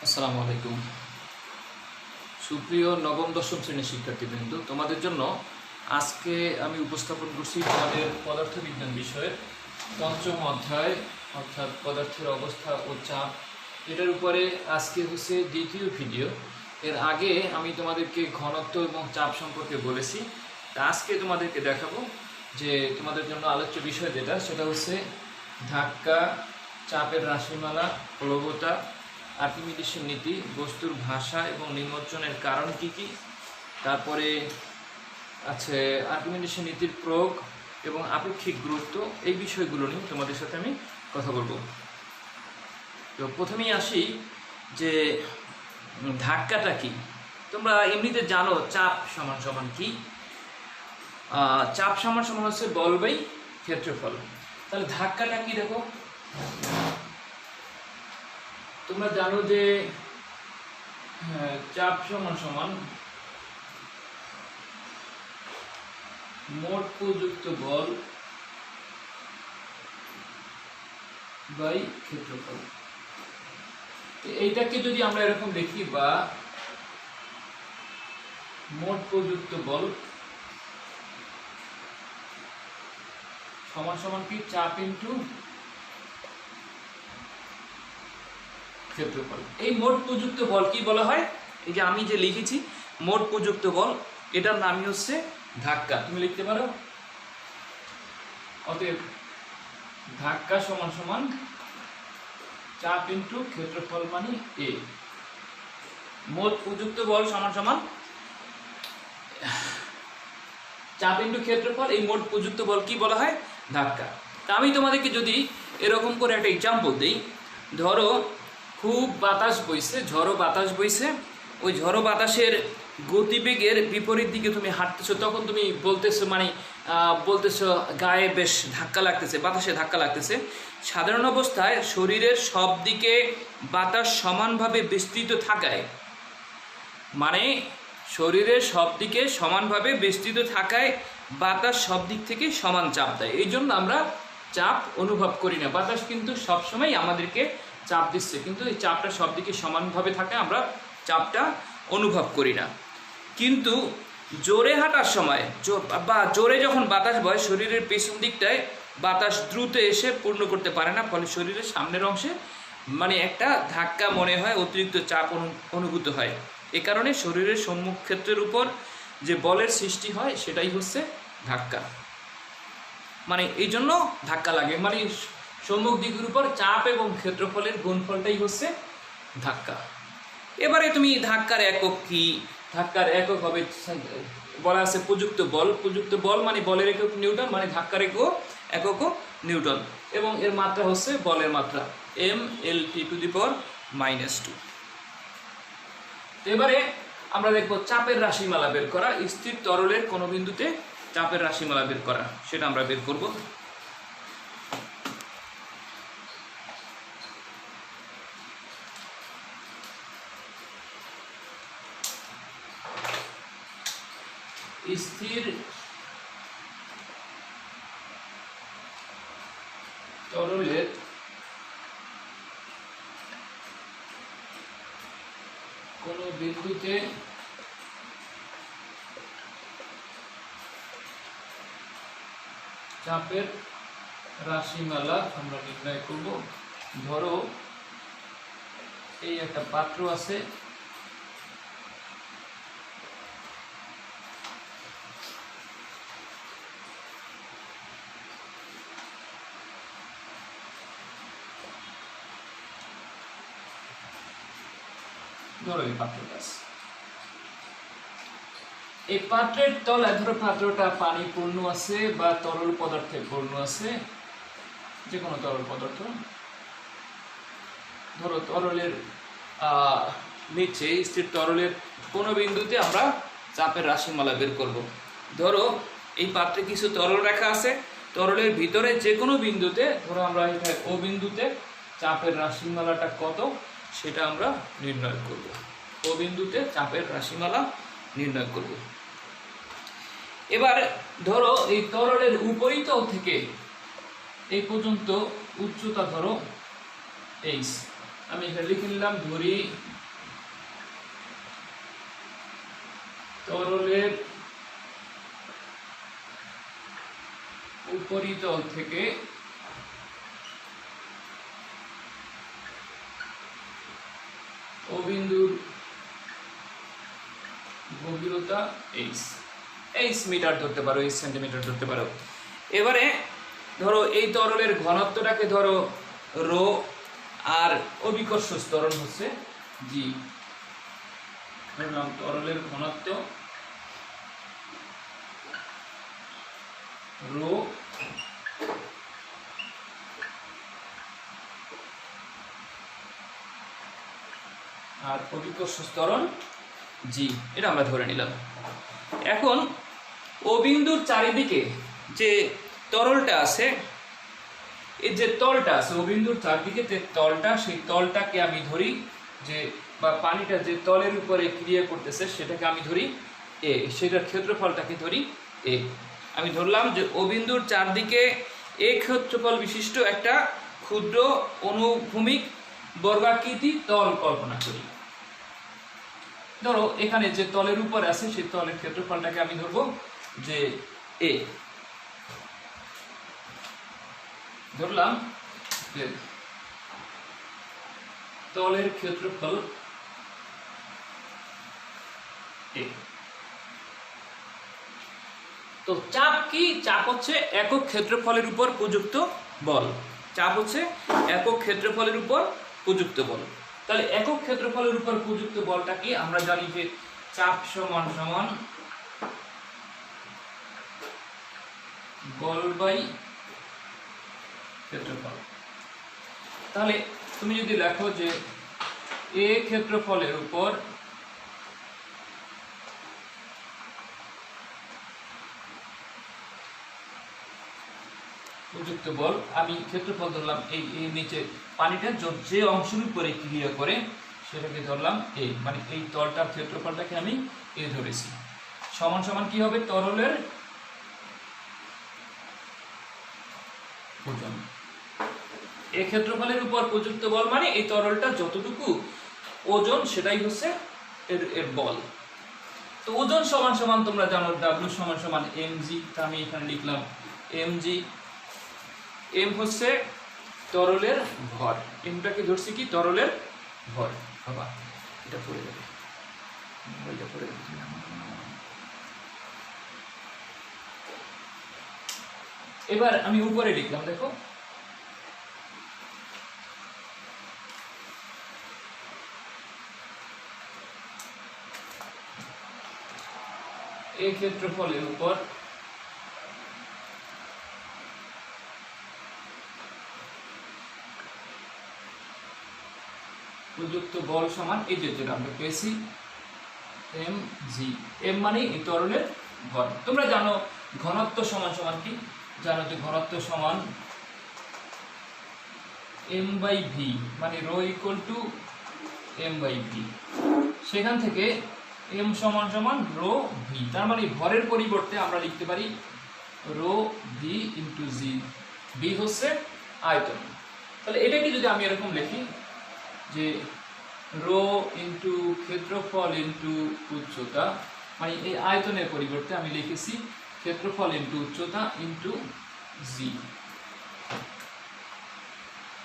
আসসালামু আলাইকুম। সুপ্রিয় নবম দশম শ্রেণীর শিক্ষার্থীবৃন্দ, তোমাদের জন্য আজকে আমি উপস্থাপন করছি তোমাদের পদার্থবিজ্ঞান বিষয়ের পঞ্চম অধ্যায় অর্থাৎ পদার্থের অবস্থা ও চাপ। এটার উপরে আজকে হচ্ছে দ্বিতীয় ভিডিও। এর আগে আমি তোমাদেরকে ঘনত্ব এবং চাপ সম্পর্কে বলেছি। তা আজকে তোমাদেরকে দেখাবো যে তোমাদের জন্য আলোচ্য বিষয় যেটা সেটা হচ্ছে ধাক্কা, চাপের রাশিমালা, প্লবতা, আর্কিমিডিসের নীতি, বস্তুর ভাষা এবং নিমজ্জনের কারণ কি কি, তারপরে আছে আর্কিমিডিসের নীতির প্রয়োগ এবং আপেক্ষিক গুরুত্ব। এই বিষয়গুলো নিয়ে তোমাদের সাথে আমি কথা বলবো। তো প্রথমেই আসি যে ধাক্কাটা কি। তোমরা এমনিতে জানো চাপ সমান সমান কি। চাপ সমান সমান হচ্ছে বল বাই ক্ষেত্রফল। তাহলে ধাক্কাটা কি দেখো, তোমরা জানো যে চাপ সমান সমান মোট প্রযুক্ত বল বাই ক্ষেত্রফল। এইটাকে যদি আমরা এরকম দেখি, বা মোট প্রযুক্ত বল সমান সমান কি চাপ ইনটু ক্ষেত্রফল। এই মোট প্রযুক্ত বল কি বলা হয়? এই যে আমি যে লিখেছি মোট প্রযুক্ত বল, এটার নামই হচ্ছে ধাক্কা। তুমি লিখতে পারো অতএব ধাক্কা সমান সমান চাপ ইনটু ক্ষেত্রফল মানে এ। মোট প্রযুক্ত বল সমান সমান চাপ ইনটু ক্ষেত্রফল। এই মোট প্রযুক্ত বল কি বলা হয়? ধাক্কা। তা আমি তোমাদেরকে যদি এরকম করে একটা এক্সাম্পল দিই, ধরো খুব বাতাস বইছে, ঝড়ো বাতাস বইছে, ওই ঝড়ো বাতাসের গতিবেগের বিপরীত দিকে তুমি হাঁটতেছো, তখন তুমি বলতেছো বলতেছো গায়ে বেশ ধাক্কা লাগতেছে, বাতাসে ধাক্কা লাগতেছে। সাধারণ অবস্থায় শরীরের সব দিকে বাতাস সমানভাবে বিস্তৃত থাকায়, মানে শরীরের সব দিকে সমানভাবে বিস্তৃত থাকায় বাতাস সব দিক থেকে সমান চাপ দেয়। এই জন্য আমরা চাপ অনুভব করি না। বাতাস কিন্তু সবসময় আমাদেরকে চাপ দিচ্ছে, কিন্তু এই চাপটা সব দিকে সমানভাবে থাকে, আমরা চাপটা অনুভব করি না। কিন্তু জোরে হাঁটার সময় বা জোরে যখন বাতাস বয়, শরীরের পেছন দিকটায় বাতাস দ্রুত এসে পূর্ণ করতে পারে না, ফলে শরীরের সামনের অংশে মানে একটা ধাক্কা মনে হয়, অতিরিক্ত চাপ অনুভূত হয়। এ কারণে শরীরের সম্মুখ ক্ষেত্রের উপর যে বলের সৃষ্টি হয় সেটাই হচ্ছে ধাক্কা। মানে এই জন্য ধাক্কা লাগে, মানে সম্মুখ দিকের উপর চাপ এবং ক্ষেত্রফলের গুণফলটাই হচ্ছে ধাক্কা। এবারে তুমি ধাক্কার একক কি? ধাক্কার একক হবে, বলা আছে প্রযুক্ত বল। প্রযুক্ত বল মানে বলের একক নিউটন, মানে ধাক্কার এককও নিউটন, এবং এর মাত্রা হচ্ছে বলের মাত্রা mLT⁻²। এবারে আমরা দেখবো চাপের রাশিমালা বের করা। স্থির তরলের কোনো বিন্দুতে চাপের রাশিমালা বের করা, সেটা আমরা বের করব। স্থির তরলের কোনো বিন্দুতে চাপের রাশিমালা আমরা নির্ণয় করব। ধরো এই একটা পাত্র আছে, ধরো এই পাত্রটা আছে, এই পাত্রের তলায় ধরো পাত্রটা পানি পূর্ণ আছে বা তরল পদার্থে পূর্ণ আছে, যে কোনো তরল পদার্থ। ধরো তরলের নিচে স্থির তরলের কোনো বিন্দুতে আমরা চাপের রাশিমালা বের করব। ধরো এই পাত্রে কিছু তরল রাখা আছে, তরলের ভিতরে যে কোনো বিন্দুতে, ধরো আমরা এটা ও বিন্দুতে চাপের রাশিমালাটা কত সেটা আমরা নির্ণয় করব। ও বিন্দুতে চাপের রাশিমালা নির্ণয় করব। এবার ধরো এই তরলের উপরিতল থেকে এই পর্যন্ত উচ্চতা ধরো h, আমি এখানে লিখে নিলাম, ধরি তরলের উপরিতল থেকে ও বিন্দুর গভীরতা এইচ মিটার ধরতে পারো, এইচ সেন্টিমিটার ধরতে পারো। এবারে ধরো এই তরলের ঘনত্বটাকে ধরো রো, আর অভিকর্ষ ত্বরণ হচ্ছে জি। ধরলাম তরলের ঘনত্ব রো, আর অভিকর্ষ ত্বরণ জি, এটা আমরা ধরে নিলাম। এখন ও বিন্দুর চারিদিকে যে তরলটা আছে, এই যে তলটা আছে ও বিন্দুর চারদিকে যে তলটা, সেই তলটাকে আমি ধরি যে, বা পানিটা যে তলের উপরে ক্রিয়া করতেছে সেটাকে আমি ধরি এ, সেটার ক্ষেত্রফলটাকে ধরি এ। আমি ধরলাম যে ও বিন্দুর চারদিকে এ ক্ষেত্রফল বিশিষ্ট একটা ক্ষুদ্র অনুভূমিক বর্গাকৃতি তল কল্পনা করি। ধরো এখানে যে তলের উপর আছে সেই তলের ক্ষেত্রফলটাকে আমি ধরবো যে এ। ধরলাম যে তলের ক্ষেত্রফল এ। তো চাপ কি? চাপ হচ্ছে একক ক্ষেত্রফলের উপর প্রযুক্ত বল। চাপ হচ্ছে একক ক্ষেত্রফলের উপর প্রযুক্ত বল। তাহলে একক ক্ষেত্রফলের উপর প্রযুক্ত বলটা কি? আমরা জানি যে চাপ সমান সমান বল বাই ক্ষেত্রফল। তাহলে তুমি যদি লেখো যে এ ক্ষেত্রফলের উপর প্রযুক্ত বল, আমি ক্ষেত্রফল ধরলাম এই নিচে পানিটা যে অংশের উপরে ক্রিয়া করে সেটাকে ধরলাম এ, মানে এই তলটার ক্ষেত্রফলটাকে আমি এ ধরেছি। সমান সমান কি হবে? তরলের ওজন। এই ক্ষেত্রফলের উপর প্রযুক্ত বল মানে এই তরলটা যতটুকু ওজন সেটাই হচ্ছে এর বল। তো ওজন সমান সমান তোমরা জানো W সমান সমান mg। তা আমি এখানে লিখলাম mg। এম হচ্ছে তরলের ভর, এমটাকে ধরছি কি? তরলের ভর। বাবা এটা পড়ে যাবে, এটা পড়ে যাবে। এবার আমি উপরে লিখলাম, দেখো এই ক্ষেত্রফলের উপর প্রযুক্ত বল সমান এই যেটা আমরা পেয়েছি mg। m মানে এই তরলের ভর। তোমরা জানো ঘনত্ব সমান সমান কি? জানো যে ঘনত্ব সমান m/v, মানে ρ = m/v। সেখান থেকে m সমান সমান ρv। তার মানে ভরের পরিবর্তে আমরা লিখতে পারি ρv * g। v হচ্ছে আয়তন। তাহলে এটাকে যদি আমি এরকম লিখি যে ρ * ক্ষেত্রফল * উচ্চতা, মানে এই আয়তনের পরিবর্তে আমি লিখেছি ক্ষেত্রফল * উচ্চতা * g।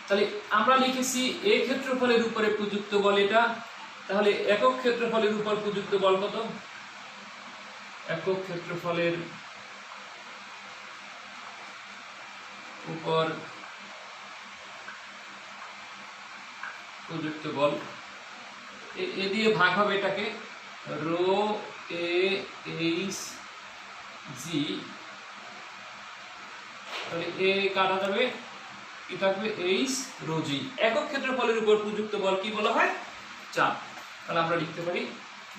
তাহলে আমরা লিখেছি এ ক্ষেত্রফলের উপরে প্রযুক্ত বল এটা। তাহলে একক ক্ষেত্রফলের উপর প্রযুক্ত বল কত? একক ক্ষেত্রফলের উপর প্রযুক্ত বল এ দিয়ে ভাগ হবে এটাকে ρ a h g। তাহলে এ কাটা যাবে, কি থাকবে? h ρg। একক ক্ষেত্রফলের উপর প্রযুক্ত বল কি বলা হয়? চাপ। তাহলে আমরা লিখতে পারি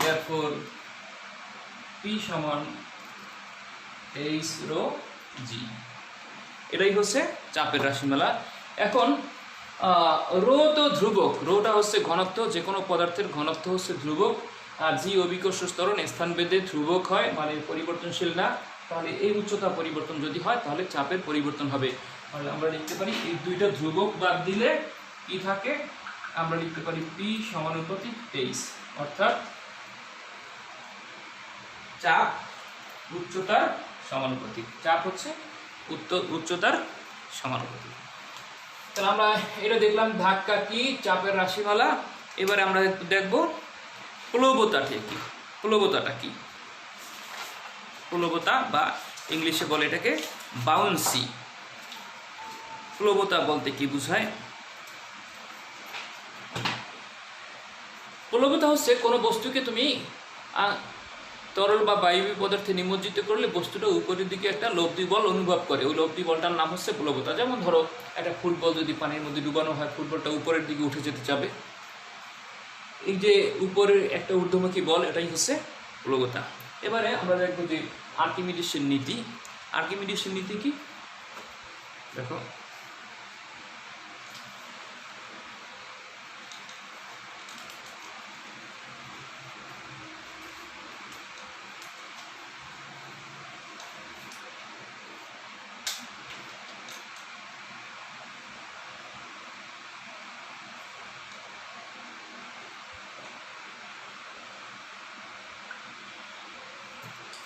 therefore p সমান h ρg। এটাই হচ্ছে চাপের রাশিমালা। এখন রো তো ধ্রুবক, রোটা হচ্ছে ঘনত্ব, যে কোনো পদার্থের ঘনত্ব হচ্ছে ধ্রুবক, আর জি অভিকর্ষ ত্বরণ স্থানভেদে ধ্রুবক হয়, মানে পরিবর্তনশীল না। তাহলে এই উচ্চতা পরিবর্তন যদি হয় তাহলে চাপের পরিবর্তন হবে। তাহলে আমরা লিখতে পারি এই দুইটা ধ্রুবক বাদ দিলে কি থাকে? আমরা লিখতে পারি পি সমানুপাতিক 23, অর্থাৎ চাপ উচ্চতার সমানুপাতিক। চাপ হচ্ছে উচ্চতার সমানুপাতিক। তাহলে আমরা এটা দেখলাম ধাক্কা কি, চাপের রাশিমালা। এবারে আমরা দেখব প্লবতাটা কি। প্লবতাটা কি? প্লবতা বা ইংলিশে বলে এটাকে বাউন্সি। প্লবতা বলতে কি বোঝায়? প্লবতা হচ্ছে কোনো বস্তুকে তুমি তরল বা বায়বীয় পদার্থে নিমজ্জিত করলে বস্তুটা উপরের দিকে একটা লব্ধি বল অনুভব করে, ওই লব্ধি বলটার নাম হচ্ছে প্লবতা। যেমন ধরো একটা ফুটবল যদি পানির মধ্যে ডুবানো হয়, ফুটবলটা উপরের দিকে উঠে যেতে যাবে, এই যে উপরের একটা ঊর্ধ্বমুখী বল, এটাই হচ্ছে প্লবতা। এবারে আমরা দেখবো যে আর্কিমিডিসের নীতি। আর্কিমিডিসের নীতি কি দেখো,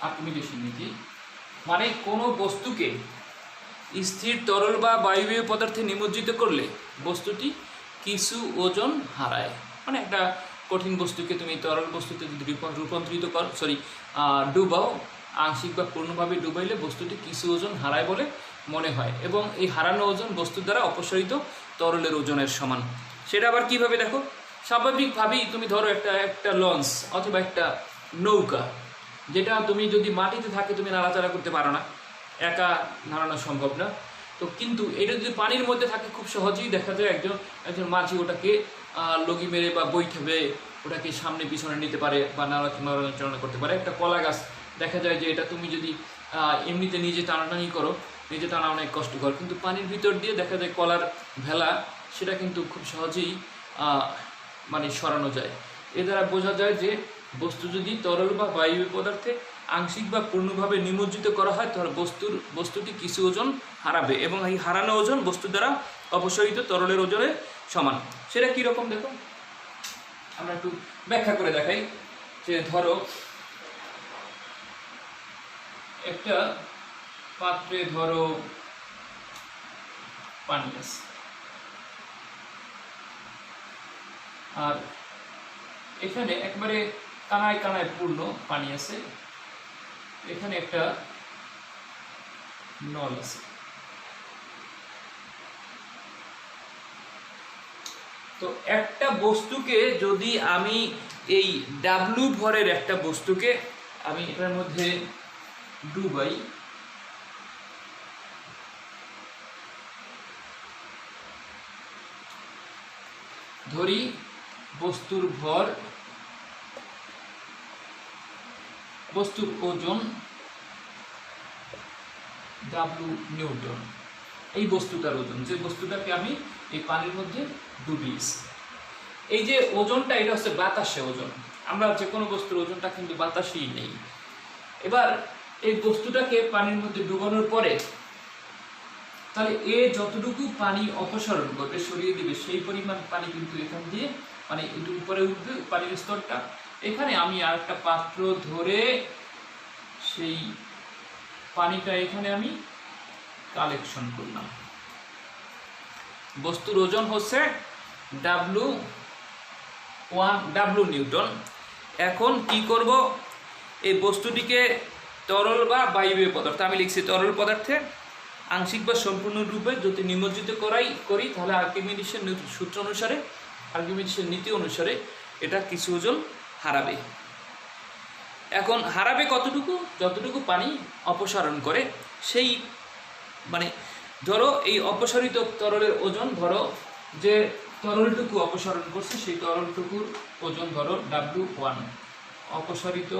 আর্কিমিডিসের নীতি মানে কোনো বস্তুকে স্থির তরল বা বায়বীয় পদার্থে নিমজ্জিত করলে বস্তুটি কিছু ওজন হারায়। মানে একটা কঠিন বস্তুকে তুমি তরল বস্তুতে যদি রূপান্তরিত করো, ডুবাও, আংশিক বা পূর্ণভাবে ডুবাইলে বস্তুটি কিছু ওজন হারায় বলে মনে হয়, এবং এই হারানো ওজন বস্তুর দ্বারা অপসারিত তরলের ওজনের সমান। সেটা আবার কিভাবে দেখো, স্বাভাবিকভাবেই তুমি ধরো একটা লঞ্চ অথবা একটা নৌকা, যেটা তুমি যদি মাটিতে থাকে তুমি নাড়াচাড়া করতে পারো না, একা নাড়ানো সম্ভব না। তো কিন্তু এটা যদি পানির মধ্যে থাকে খুব সহজেই দেখা যায় একজন মাঝি ওটাকে লগি মেরে বা বৈঠবে ওটাকে সামনে পিছনে নিতে পারে বা নাড়াচাড়া করতে পারে। একটা কলা গাছ দেখা যায় যে এটা তুমি যদি এমনিতে নিজে টানাটানি করো, নিজে টানা অনেক কষ্টকর, কিন্তু পানির ভিতর দিয়ে দেখা যায় কলার ভেলা, সেটা কিন্তু খুব সহজেই মানে সরানো যায়। এ দ্বারা বোঝা যায় যে বস্তু যদি তরল বা বায়বীয় পদার্থে আংশিক বা পূর্ণভাবে নিমজ্জিত করা হয় তাহলে বস্তুটি কিছু ওজন হারাবে, এবং এই হারানো ওজন বস্তুর দ্বারা অপসারিত তরলের ওজনের সমান। সেটা কীরকম দেখো, আমরা একটু ব্যাখ্যা করে দেখাই। যে ধরো একটা পাত্রে ধরো পানি আছে, আর এখানে একবারে কানায় কানায় পূর্ণ পানি আছে, এখানে একটা নল আছে। তো একটা বস্তুকে যদি আমি এই ডাব্লু ভরের একটা বস্তুকে আমি এটার মধ্যে ডুবাই, ধরি বস্তুর ভর, বস্তুর ওজন ডাব্লু নিউটন, এই বস্তুটার ওজন, যে বস্তুটাকে আমি এই পানির মধ্যে ডুবিয়েছি। এই যে ওজনটা, এটা হচ্ছে বাতাসে ওজন। আমরা যে কোনো বস্তুর ওজনটা কিন্তু বাতাসেই নেই। এবার এই বস্তুটাকে পানির মধ্যে ডুবানোর পরে তাহলে এ যতটুকু পানি অপসারণ করবে, সরিয়ে দিবে, সেই পরিমাণ পানি কিন্তু এখান দিয়ে মানে একটু উপরে উঠবে পানির স্তরটা। এখানে আমি আর একটা পাত্র ধরে সেই পানিটা এখানে আমি কালেকশন করলাম। বস্তুর ওজন হচ্ছে ডাব্লু নিউটন। এখন কি করব, এই বস্তুটিকে তরল বা বায়বীয় পদার্থ, আমি লিখছি তরল পদার্থে আংশিক বা সম্পূর্ণরূপে যদি নিমজ্জিত করি তাহলে আর্কিমিডিসের সূত্র অনুসারে, আর্কিমিডিসের নীতি অনুসারে এটা কিছু ওজন হারাবে। এখন হারাবে কতটুকু, যতটুকু পানি অপসারণ করে। সেই মানে ধরো এই অপসারিত তরলের ওজন, ধরো যে তরলটুকু অপসারণ করছে সেই তরলটুকুর ওজন ধরো W1, অপসারিত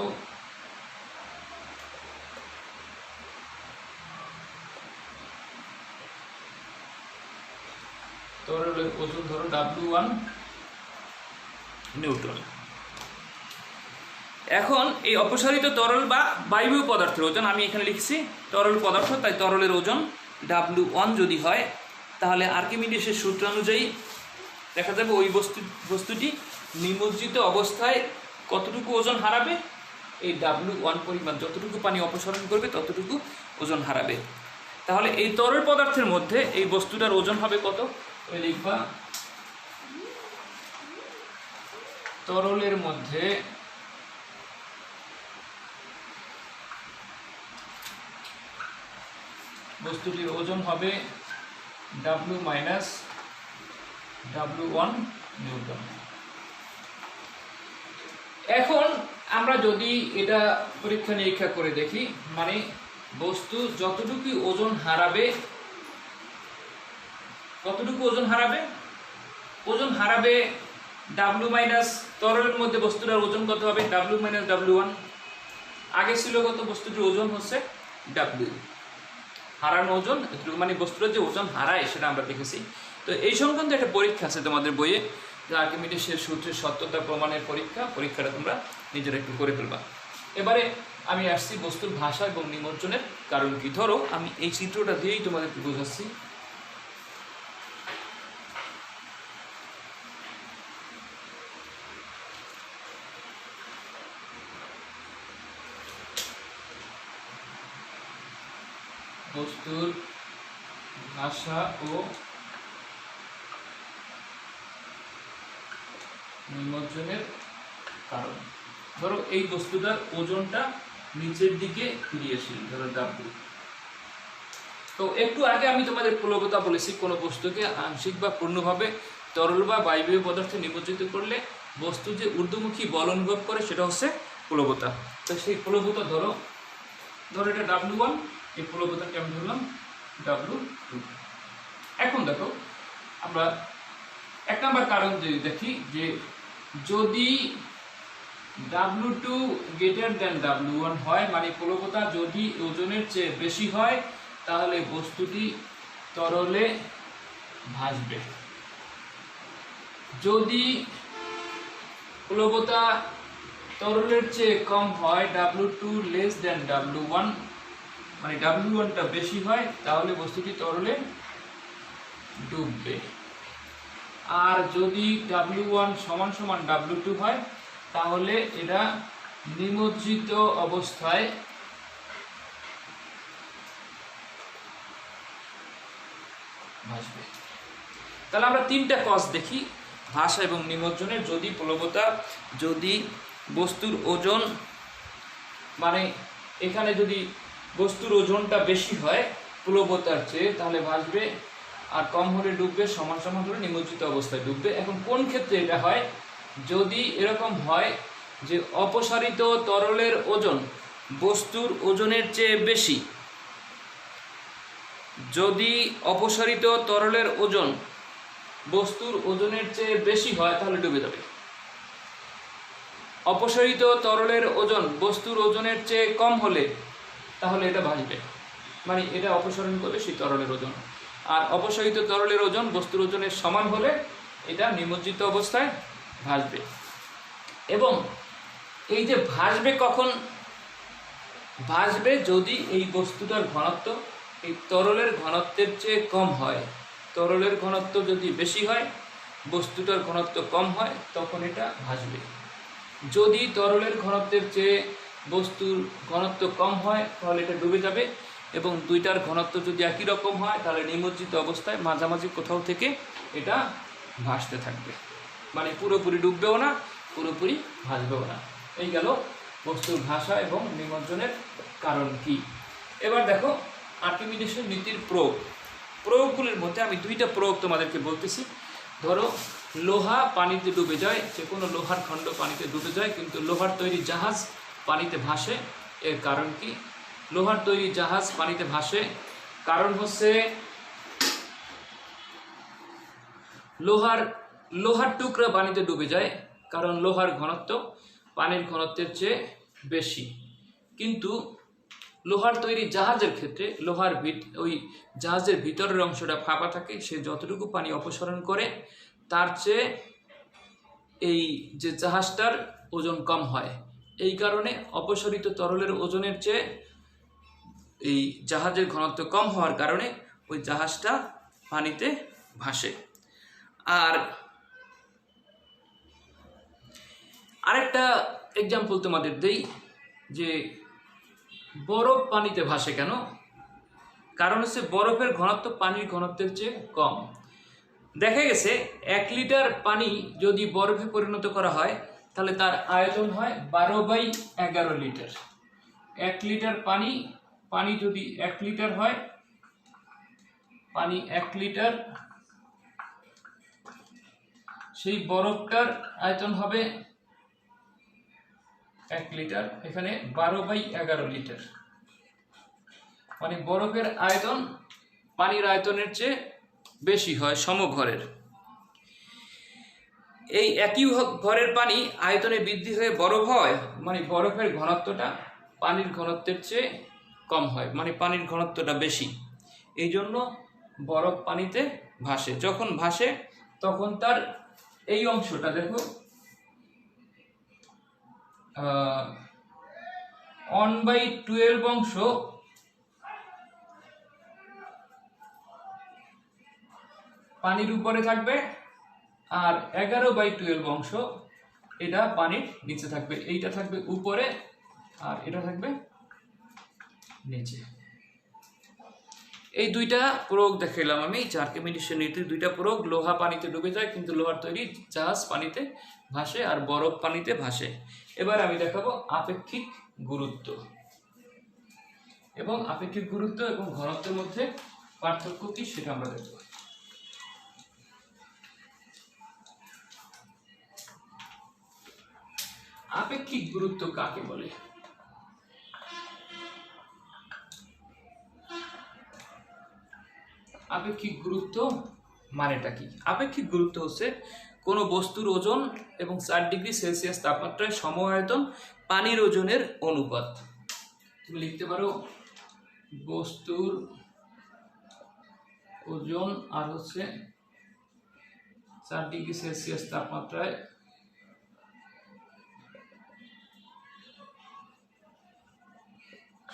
তরলের ওজন ধরো W1 নিউটন। এখন এই অপসারিত তরল বা বায়বীয় পদার্থের ওজন, আমি এখানে লিখছি তরল পদার্থ, তাই তরলের ওজন W1 যদি হয় তাহলে আর্কিমিডিসের সূত্র অনুযায়ী দেখা যাবে ওই বস্তুটি নিমজ্জিত অবস্থায় কতটুকু ওজন হারাবে, এই W1 পরিমাণ যতটুকু পানি অপসারণ করবে ততটুকু ওজন হারাবে। তাহলে এই তরল পদার্থের মধ্যে এই বস্তুটার ওজন হবে কত, ওই লিখবা তরলের মধ্যে বস্তুটির ওজন হবে W মাইনাস W1 নিউটন। এখন আমরা যদি এটা পরীক্ষা নিরীক্ষা করে দেখি, মানে বস্তু যতটুকু ওজন হারাবে, কতটুকু ওজন হারাবে, ওজন হারাবে W মাইনাস তরলের মধ্যে বস্তুটার ওজন কত হবে, W মাইনাস W1। আগে ছিল কত, বস্তুটির ওজন হচ্ছে W, হারানো ওজন এতটুকু, মানে বস্তুটার যে ওজন হারায় সেটা আমরা দেখেছি। তো এই সংক্রান্ত একটা পরীক্ষা আছে তোমাদের বইয়ে, যে আর্কিমিডিসের সূত্রের সত্যতা প্রমাণের পরীক্ষাটা তোমরা নিজেরা একটু করে ফেলবা। এবারে আমি আসছি বস্তুর ভাষা এবং নিমজ্জনের কারণ কি। ধরো আমি এই চিত্রটা দিয়েই তোমাদেরকে বোঝাচ্ছি। বস্তুর ভাষা ও নিমজ্জনের কারণ। ধরো এই বস্তুটার ওজনটা নিচের দিকে ক্রিয়াশীল, ধরো W। তো একটু আগে আমি তোমাদের প্লবতা বলেছি, কোনো বস্তুকে আংশিক বা পূর্ণভাবে তরল বা বায়বীয় পদার্থে নিমজ্জিত করলে বস্তু যে ঊর্ধ্বমুখী বল অনুভব করে সেটা হচ্ছে প্লবতা। তো সেই প্লবতা ধরো এটা W1, এই প্লবতাকে আমি ধরলাম W2। এখন দেখো আমরা এক নম্বর কারণ যদি দেখি, যে যদি W2 গ্রেটার দেন W1 হয়, মানে প্লবতা যদি ওজনের চেয়ে বেশি হয়, তাহলে বস্তুটি তরলে ভাসবে। যদি প্লবতা তরলের চেয়ে কম হয়, W2 লেস দেন W1, মানে W1টা বেশি হয়, তাহলে বস্তুটি তরলে ডুববে। আর যদি W1 সমান সমান W2 হয়, তাহলে এটা নিমজ্জিত অবস্থায় ভাসবে। তাহলে আমরা তিনটা কজ দেখি ভাষা এবং নিমজ্জনের। যদি প্লবতা, যদি বস্তুর ওজন, মানে এখানে যদি বস্তুর ওজনটা বেশি হয় প্লবতার চেয়ে, তাহলে ভাসবে, আর কম হলে ডুববে, সমান সমান হলে নিমজ্জিত অবস্থায় ডুববে। এখন কোন ক্ষেত্রে এটা হয়, যদি এরকম হয় যে অপসারিত তরলের ওজন বস্তুর ওজনের চেয়ে বেশি, যদি অপসারিত তরলের ওজন বস্তুর ওজনের চেয়ে বেশি হয়, তাহলে ডুবে যাবে। অপসারিত তরলের ওজন বস্তুর ওজনের চেয়ে কম হলে তাহলে এটা ভাসবে, মানে এটা অপসারণ করবে সেই তরলের ওজন। আর অপসারিত তরলের ওজন বস্তুর ওজনের সমান হলে এটা নিমজ্জিত অবস্থায় ভাসবে। এবং এই যে ভাসবে, কখন ভাসবে, যদি এই বস্তুটার ঘনত্ব এই তরলের ঘনত্বের চেয়ে কম হয়। তরলের ঘনত্ব যদি বেশি হয়, বস্তুটার ঘনত্ব কম হয়, তখন এটা ভাসবে। যদি তরলের ঘনত্বের চেয়ে বস্তুর ঘনত্ব কম হয়, তাহলে এটা ডুবে যাবে। এবং দুইটার ঘনত্ব যদি একই রকম হয়, তাহলে নিমজ্জিত অবস্থায় মাঝামাঝি কোথাও থেকে এটা ভাসতে থাকবে, মানে পুরোপুরি ডুববেও না, পুরোপুরি ভাসবেও না। এই গেল বস্তুর ভাষা এবং নিমজ্জনের কারণ কি। এবার দেখো আর্কিমিডিসের নীতির প্রয়োগগুলির মধ্যে আমি দুইটা প্রয়োগ তোমাদেরকে বলতেছি। ধরো লোহা পানিতে ডুবে যায়, যে কোনো লোহার খণ্ড পানিতে ডুবে যায়, কিন্তু লোহার তৈরি জাহাজ পানিতে ভাসে। এর কারণ কি? লোহার তৈরি জাহাজ পানিতে ভাসে কারণ হচ্ছে লোহার টুকরা পানিতে ডুবে যায়, কারণ লোহার ঘনত্ব পানির ঘনত্বের চেয়ে বেশি। কিন্তু লোহার তৈরি জাহাজের ক্ষেত্রে ওই জাহাজের ভিতরের অংশটা ফাঁপা থাকে, সে যতটুকু পানি অপসারণ করে তার চেয়ে এই যে জাহাজটার ওজন কম হয়। এই কারণে অপসারিত তরলের ওজনের চেয়ে এই জাহাজের ঘনত্ব কম হওয়ার কারণে ওই জাহাজটা পানিতে ভাসে। আর আরেকটা এক্সাম্পল তোমাদের দেই যে বরফ পানিতে ভাসে কেন? কারণ হচ্ছে বরফের ঘনত্ব পানির ঘনত্বের চেয়ে কম। দেখা গেছে 1 লিটার পানি যদি বরফে পরিণত করা হয় তাহলে তার আয়তন হয় 12/11 লিটার। 1 লিটার পানি যদি 1 লিটার হয়, পানি 1 লিটার, সেই বরফটার আয়তন হবে 1 লিটার, এখানে 12/11 লিটার। মানে বরফের আয়তন পানির আয়তনের চেয়ে বেশি হয় সমঘরের। এই একই ঘরের পানি আয়তনে বৃদ্ধি হয়ে বরফ হয়, মানে বরফের ঘনত্বটা পানির ঘনত্বের চেয়ে কম হয়, মানে পানির ঘনত্বটা বেশি। এই জন্য বরফ পানিতে ভাসে। যখন ভাসে তখন তার এই অংশটা দেখো 1/12 অংশ পানির উপরে থাকবে, আর 11/12 অংশ এটা পানির নিচে থাকবে। এইটা থাকবে উপরে আর এটা থাকবে নিচে। এই দুইটা প্রয়োগ দেখাইলাম আমি। আর্কিমিডিসের নীতির দুইটা প্রয়োগ। লোহা পানিতে ডুবে যায় কিন্তু লোহার তৈরি জাহাজ পানিতে ভাসে, আর বরফ পানিতে ভাসে। এবার আমি দেখাবো আপেক্ষিক গুরুত্ব। এবং আপেক্ষিক গুরুত্ব এবং ঘনত্বের মধ্যে পার্থক্য কি সেটা আমরা দেখব। আপেক্ষিক গুরুত্ব কাকে বলে? আপেক্ষিক গুরুত্ব মানেটা কি? আপেক্ষিক গুরুত্ব হচ্ছে কোনো বস্তুর ওজন এবং 4 ডিগ্রি সেলসিয়াস তাপমাত্রায় সম আয়তন পানির ওজনের অনুপাত। তুমি লিখতে পারো বস্তুর ওজন আর হচ্ছে 4 ডিগ্রি সেলসিয়াস তাপমাত্রায়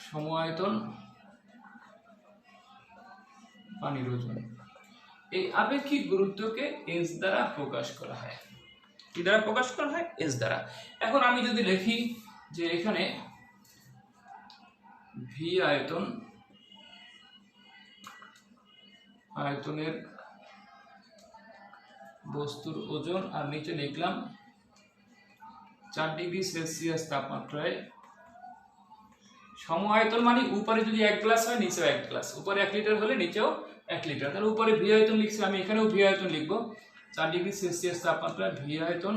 সম আয়তন পানির ওজন। এই আপেক্ষিক গুরুত্বকে এস দ্বারা প্রকাশ করা হয়। কি দ্বারা প্রকাশ করা হয়? এস দ্বারা। এখন আমি যদি লিখি যে এখানে ভি আয়তনের বস্তুর ওজন, আর নিচে লিখলাম 4 ডিগ্রি সেলসিয়াস তাপমাত্রায় সম আয়তন, মানে উপরে যদি 1 গ্লাস হয় নিচেও 1 গ্লাস, উপরে 1 লিটার হলে নিচেও 1 লিটার। তাহলে উপরে ভি আয়তন লিখছি আমি, এখানেও ভি আয়তন লিখবো। 4 ডিগ্রি সেলসিয়াস তাপমাত্রায় ভি আয়তন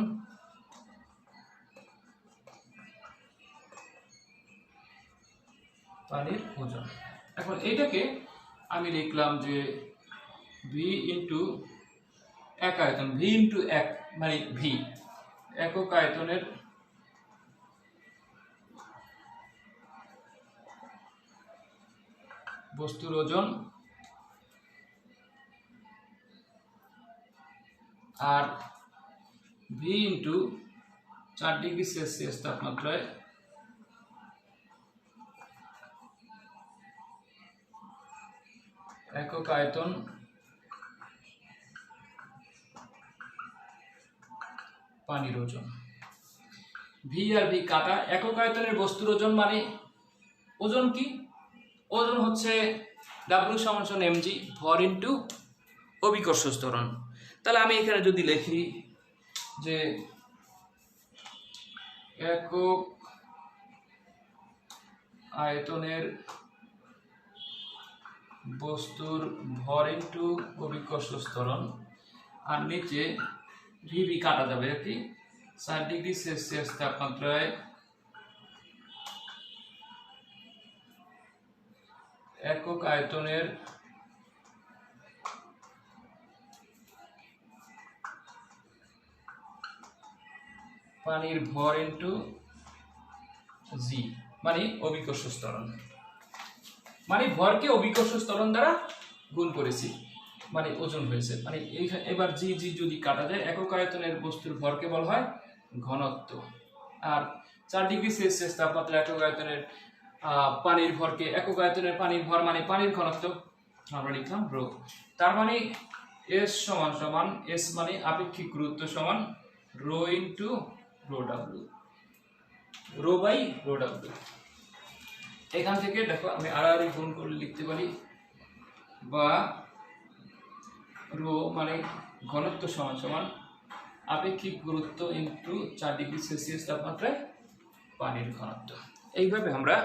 পানির ওজন। এখন এইটাকে আমি লিখলাম যে ভি ইন্টু এক আয়তন, ভি ইন্টু এক মানে ভি, একক আয়তনের বস্তুর ওজন, আর ভি ইন্টু 4 ডিগ্রি সেলসিয়াস তাপমাত্রায় একক আয়তন পানির ওজন। ভি আর ভি কাটা। একক আয়তনের বস্তুর ওজন মানে ওজন কি? ওজন হচ্ছে ডাব্লিউ সমান এমজি, ভর ইন্টু অভিকর্ষ ত্বরণ। তাহলে আমি এখানে যদি লিখি যে একক আয়তনের বস্তুর ভর ইন্টু অভিকর্ষ ত্বরণ, আর নিচে ভিভি কাটা যাবে আর কি, 4 ডিগ্রি সেলসিয়াস তাপমাত্রায় একক আয়তনের পানির ভর ইন্টু জি, মানে অভিকর্ষ ত্বরণ। মানে ভরকে অভিকর্ষ ত্বরণ দ্বারা গুণ করেছি, মানে ওজন হয়েছে। মানে এবার জি জি যদি কাটা যায়, একক আয়তনের বস্তুর ভরকে বলা হয় ঘনত্ব, আর 4 ডিগ্রি সেলসিয়াস তাপমাত্রা একক আয়তনের পানির ভরকে, একক আয়তনের পানির ভর মানে পানির ঘনত্ব, আমরা লিখলাম রো। তার মানে এস সমান এস মানে আপেক্ষিক গুরুত্ব সমান rho into rho W, rho by rho W. এখান থেকে দেখো আমি আর গুণ করে লিখতে পারি, বা রো মানে ঘনত্ব সমান সমান আপেক্ষিক গুরুত্ব ইন্টু 4 ডিগ্রি সেলসিয়াস তাপমাত্রায় পানির ঘনত্ব। এইভাবে আমরা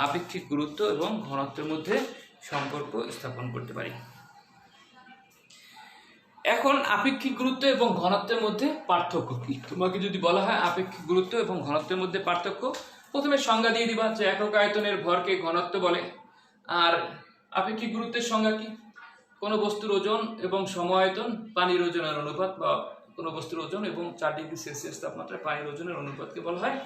আপেক্ষিক গুরুত্ব এবং ঘনত্বের মধ্যে সম্পর্ক স্থাপন করতে পারি। এখন আপেক্ষিক গুরুত্ব এবং ঘনত্বের মধ্যে পার্থক্য কি? তোমাকে যদি বলা হয় আপেক্ষিক গুরুত্ব এবং ঘনত্বের মধ্যে পার্থক্য, প্রথমে সংজ্ঞা দিয়ে দিবা যে একক আয়তনের ভরকে ঘনত্ব বলে। আর আপেক্ষিক গুরুত্বের সংজ্ঞা কি? কোনো বস্তুর ওজন এবং সম-আয়তন পানির ওজনের অনুপাত, বা কোনো বস্তুর ওজন এবং 4 ডিগ্রি সেলসিয়াস তাপমাত্রায় পানির ওজনের অনুপাতকে বলা হয়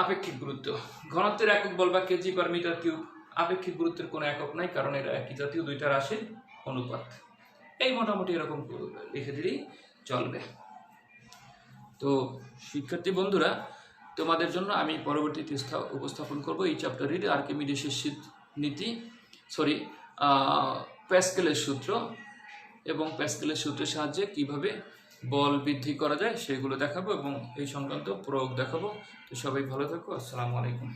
আপেক্ষিক গুরুত্ব। ঘনত্বের একক বলবা কেজি পার মিটার কিউব। আপেক্ষিক গুরুত্বের কোনো একক নাই, কারণ এরা একই জাতীয় দুইটা রাশির অনুপাত। এই মোটামুটি এরকম লিখে দিলেই চলবে। তো শিক্ষার্থী বন্ধুরা, তোমাদের জন্য আমি পরবর্তীতে উপস্থাপন করব এই চ্যাপ্টারের আর্কিমিডিসের নীতি, প্যাসকেলের সূত্র, এবং প্যাসকেলের সূত্রের সাহায্যে কিভাবে বল বৃদ্ধি করা যায় সেগুলো দেখাবো, এবং এই সংক্রান্ত প্রয়োগ দেখাবো। তো সবাই ভালো থাকো। আসসালামু আলাইকুম।